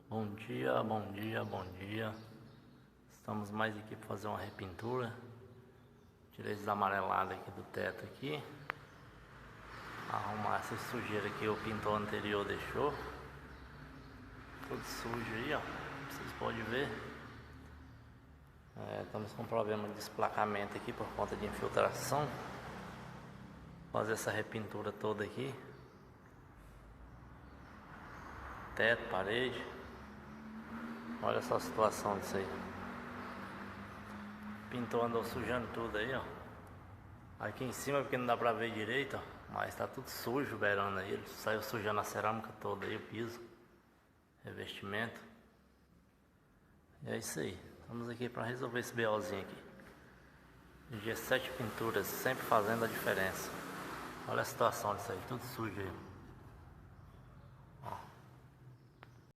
Bom dia, bom dia, bom dia. Estamos mais aqui para fazer uma repintura. Tirei esses amarelados aqui do teto aqui. Arrumar essa sujeira que o pintor anterior deixou. Tudo sujo aí, ó. Vocês podem ver. Estamos com problema de desplacamento aqui por conta de infiltração. Fazer essa repintura toda aqui. Teto, parede. Olha só a situação disso aí. O pintor andou sujando tudo aí, ó. Aqui em cima porque não dá pra ver direito, ó. Mas tá tudo sujo, beirando aí. Ele saiu sujando a cerâmica toda aí, o piso, revestimento. E é isso aí. Estamos aqui pra resolver esse BOzinho aqui. G7 pinturas, sempre fazendo a diferença. Olha a situação disso aí, tudo sujo aí.